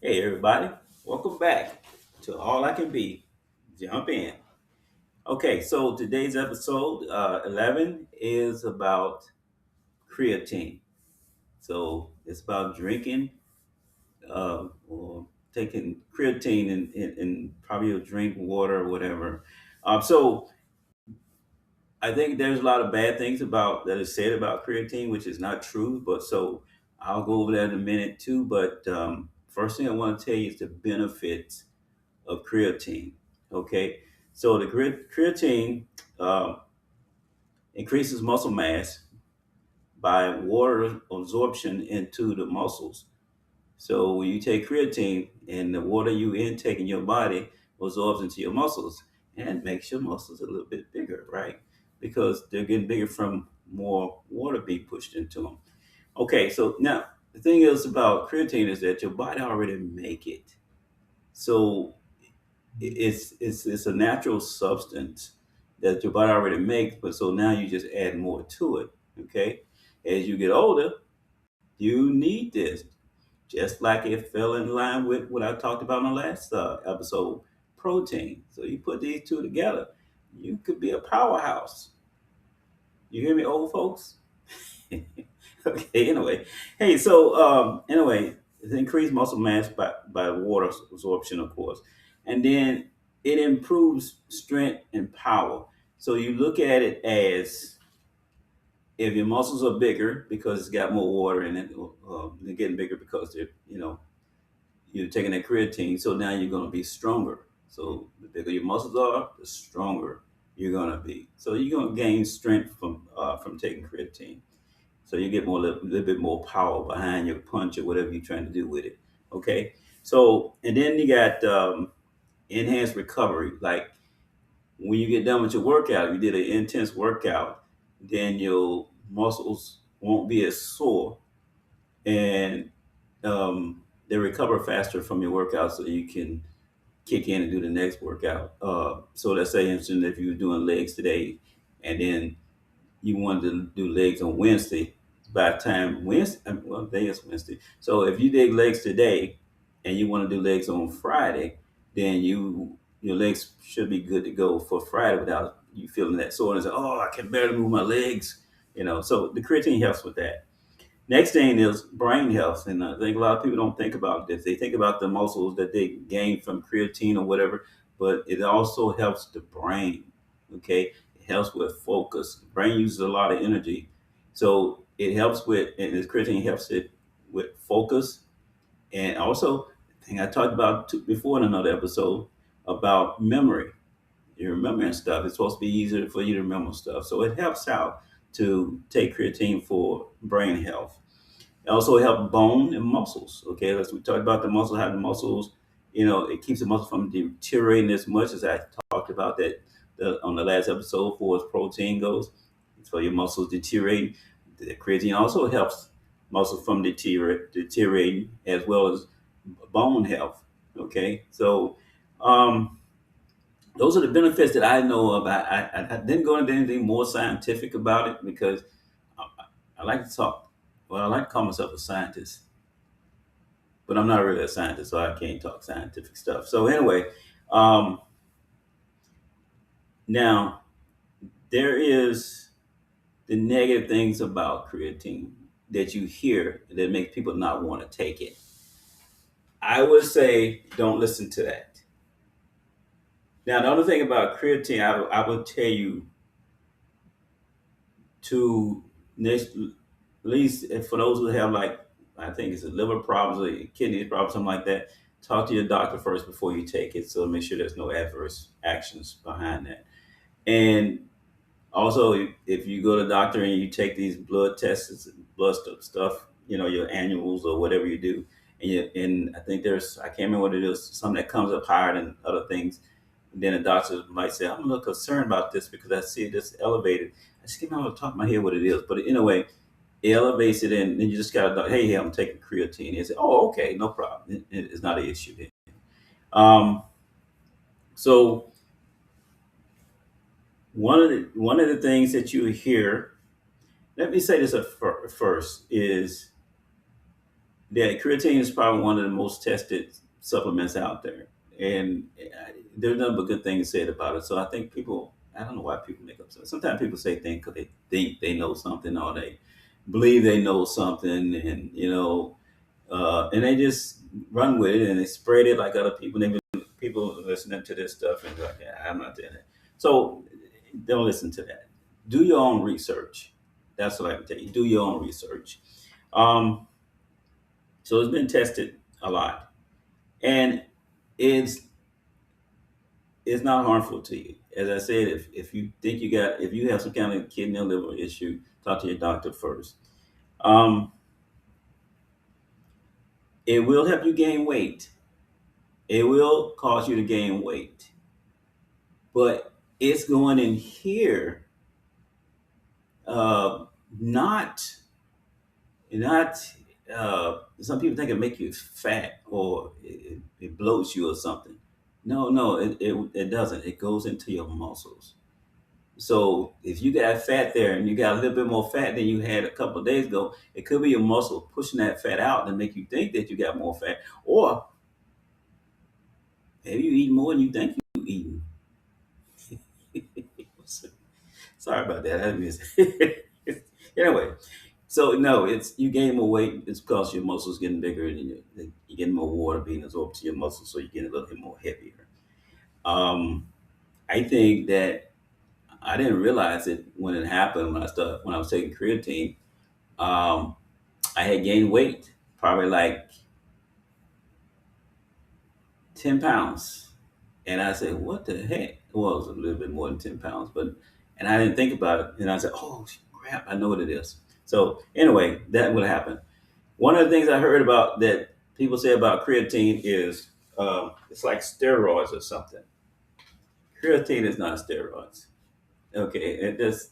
Hey everybody, welcome back to All I Can Be. Jump in. Okay, so today's episode 11 is about creatine. So it's about drinking or taking creatine and probably you'll drink water or whatever. So I think there's a lot of bad things about that is said about creatine, which is not true. But so I'll go over that in a minute too. But first thing I want to tell you is the benefits of creatine. Okay, so the creatine uh, increases muscle mass by water absorption into the muscles. So when you take creatine and the water you intake in your body absorbs into your muscles and makes your muscles a little bit bigger, right? Because they're getting bigger from more water being pushed into them. Okay, so now the thing is about creatine is that your body already make it. So it's a natural substance that your body already makes, but so now you just add more to it. Okay, as you get older, you need this, just like it fell in line with what I talked about in the last episode, protein. So you put these two together, you could be a powerhouse. You hear me, old folks? Okay, anyway. Hey, so anyway, it's increased muscle mass by water absorption, of course. And then it improves strength and power. So you look at it as if your muscles are bigger because it's got more water in it, they're getting bigger because you're taking that creatine. So now you're going to be stronger. So the bigger your muscles are, the stronger you're going to be. So you're going to gain strength from taking creatine. So you get more little bit more power behind your punch or whatever you're trying to do with it. Okay. So and then you got enhanced recovery. Like when you get done with your workout, you did an intense workout, then your muscles won't be as sore and they recover faster from your workout, so you can kick in and do the next workout. So let's say, instance, if you were doing legs today, and then you wanted to do legs on Wednesday, by the time Wednesday, well, today is Wednesday. So if you did legs today and you want to do legs on Friday, then your legs should be good to go for Friday without you feeling that soreness. Oh, I can barely move my legs. So the creatine helps with that. Next thing is brain health, and I think a lot of people don't think about this. They think about the muscles that they gain from creatine or whatever, but it also helps the brain. Okay, it helps with focus. The brain uses a lot of energy, so it helps with, and this creatine helps it with focus, and also the thing I talked about before in another episode about memory. You're remembering stuff. It's supposed to be easier for you to remember stuff, so it helps out to take creatine for brain health. It also helps bone and muscles. Okay, as we talked about the muscle, how the muscles, it keeps the muscle from deteriorating as much as I talked about that on the last episode. For as protein goes, for your muscles deteriorating, the creatine also helps muscle from deteriorating as well as bone health. Okay, so um, those are the benefits that I know of. I didn't go into anything more scientific about it because I, I like to talk. Well, I like to call myself a scientist, but I'm not really a scientist, so I can't talk scientific stuff. So anyway, um, now there is the negative things about creatine that you hear that make people not want to take it. I would say don't listen to that. Now, the other thing about creatine, I would tell you to next, at least for those who have like, I think it's a liver problems or kidney problems, something like that. Talk to your doctor first before you take it, so make sure there's no adverse actions behind that. And also, if you go to the doctor and you take these blood tests, stuff, your annuals or whatever you do, and I think I can't remember what it is, something that comes up higher than other things. And then the doctor might say, I'm a little concerned about this because I see this elevated. I just can't remember off the top of my head what it is, but anyway, it elevates it, and then you just got to, hey, I'm taking creatine. And say, oh, okay, no problem. It's not an issue then. Um, so one of the things that you hear, let me say this at first, is Yeah, creatine is probably one of the most tested supplements out there, and there's nothing but good things said about it. So I think people, I don't know why people make up stuff. Sometimes people say things because they think they know something or they believe they know something, and and they just run with it and they spread it like other people. And they people listening to this stuff and like, yeah, I'm not doing it. So don't listen to that. Do your own research. That's what I can tell you. Do your own research. Um, so it's been tested a lot, and it's it's not harmful to you. As I said, if you think if you have some kind of kidney or liver issue, talk to your doctor first. Um, it will help you gain weight. It will cause you to gain weight, but it's going in here, uh, not not. Some people think it make you fat or it bloats you or something. No, it doesn't. It goes into your muscles. So if you got fat there and you got a little bit more fat than you had a couple of days ago, it could be your muscle pushing that fat out and make you think that you got more fat, or maybe you eat more than you think you eating. Sorry about that. I miss. Anyway, so no, it's you gain more weight. It's because your muscles getting bigger and you're getting more water being absorbed to your muscles, so you're getting a little bit more heavier. Um, I think that I didn't realize it when it happened when I was taking creatine. Um, I had gained weight, probably like 10 pounds, and I said, "What the heck?" Well, it was a little bit more than 10 pounds, but and I didn't think about it, and I said, "Oh crap, I know what it is." So anyway, that would happen. One of the things I heard about that people say about creatine is it's like steroids or something. Creatine is not steroids. Okay, and just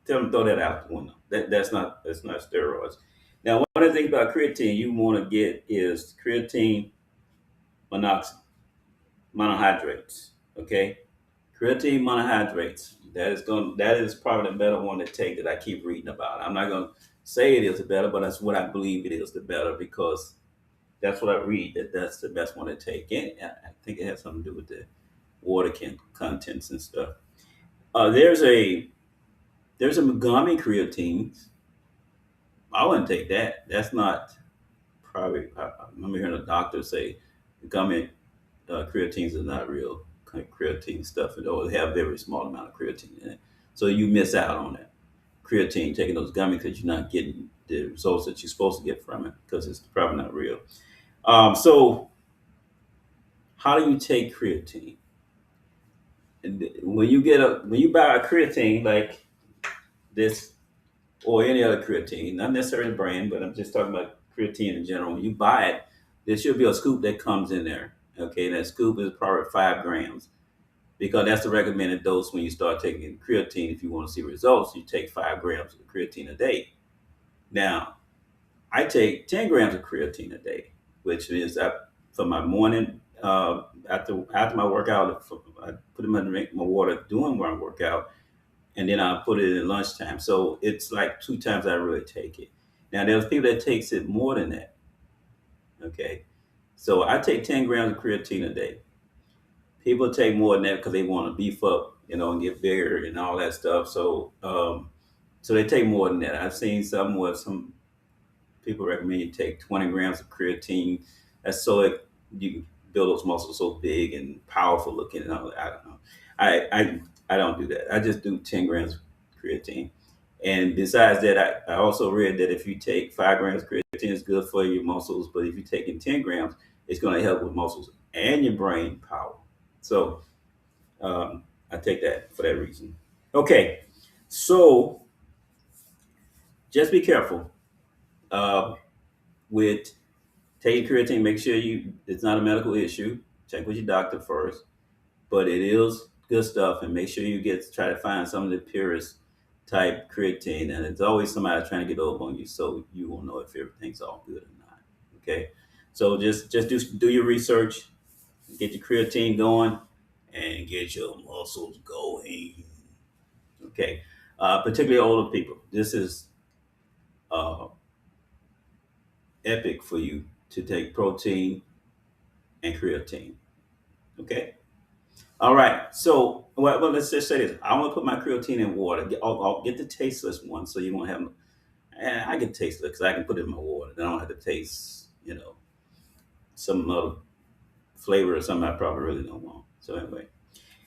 tell them throw that out the window. That's not steroids. Now, one of the things about creatine you want to get is creatine monohydrates. Okay, creatine monohydrates. That is probably the better one to take that I keep reading about. I'm not gonna say it is the better, but that's what I believe it is the better because that's what I read. That's the best one to take. And I think it has something to do with the water contents and stuff. Uh, there's a there's a gummy creatine. I wouldn't take that. That's not probably. I remember hearing a doctor say gummy creatines is not real creatine stuff. It only have a very small amount of creatine in it, so you miss out on that creatine taking those gummies because you're not getting the results that you're supposed to get from it because it's probably not real. So how do you take creatine? And when you buy a creatine like this or any other creatine, not necessarily brand, but I'm just talking about creatine in general. When you buy it, there should be a scoop that comes in there. Okay, and that scoop is probably 5 grams because that's the recommended dose when you start taking creatine. If you want to see results, you take 5 grams of creatine a day. Now, I take 10 grams of creatine a day, which is for my morning. After my workout, I put in my water doing my workout, and then I put it in lunchtime. So it's like 2 times I really take it. Now there's people that takes it more than that. Okay, so I take 10 grams of creatine a day. People take more than that because they want to beef up, and get bigger and all that stuff. So they take more than that. I've seen some people recommend you take 20 grams of creatine. That's so you can build those muscles so big and powerful looking. And all that. I don't know. I don't do that. I just do 10 grams of creatine. And besides that, I also read that if you take 5 grams of creatine, it's good for your muscles. But if you're taking 10 grams, it's going to help with muscles and your brain power. So I take that for that reason. Okay, so just be careful uh, with taking creatine. Make sure it's not a medical issue. Check with your doctor first. But it is good stuff, and make sure you try to find some of the purest type creatine. And it's always somebody trying to get over on you, so you will know if everything's all good or not. Okay, so just do your research, get your creatine going, and get your muscles going. Okay, particularly older people. This is uh, epic for you to take protein and creatine. Okay. All right. So, well, let's just say this. I want to put my creatine in water. I'll get the tasteless one, so you won't have. I can taste it because I can put it in my water. Then I don't have to taste, some other flavor or something I probably really don't want. So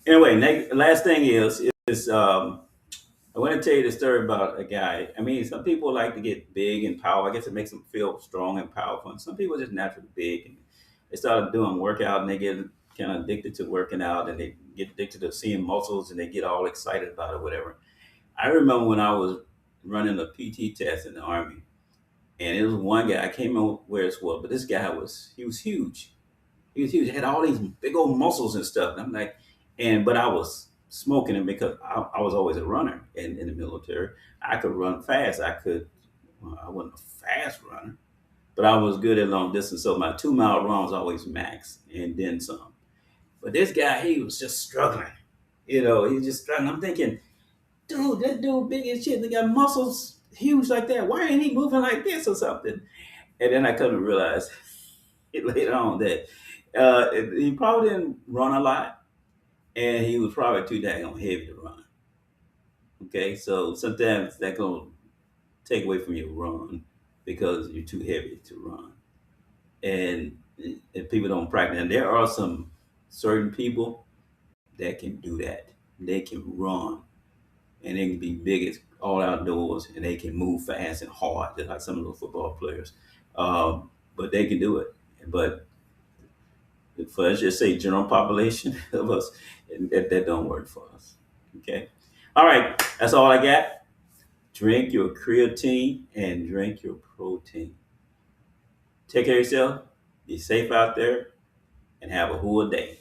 anyway, last thing is I want to tell you the story about a guy. I mean, some people like to get big and power. I guess it makes them feel strong and powerful. And some people are just naturally big, and they start doing workout, and they get kind of addicted to working out, and they get addicted to seeing muscles, and they get all excited about it, whatever. I remember when I was running a PT test in the army, and it was one guy. I can't remember where it was, but this guy was huge. He was huge. He had all these big old muscles and stuff. And I'm like, but I was smoking him because I was always a runner in the military. I could run fast. Well, I wasn't a fast runner, but I was good at long distance. So my 2 mile run was always max and then some. But this guy, he was just struggling. He was just struggling. I'm thinking, dude, that dude big as shit. They got muscles huge like that. Why ain't he moving like this or something? And then I come to realize later on that he probably didn't run a lot, and he was probably too dang on heavy to run. Okay, so sometimes that gonna take away from your run because you're too heavy to run, and if people don't practice, and there are some certain people that can do that. They can run, and they can be big as all outdoors, and they can move fast and hard, just like some of those football players. But they can do it. But for let's just say general population of us, that don't work for us. Okay. All right. That's all I got. Drink your creatine and drink your protein. Take care of yourself. Be safe out there and have a whole day.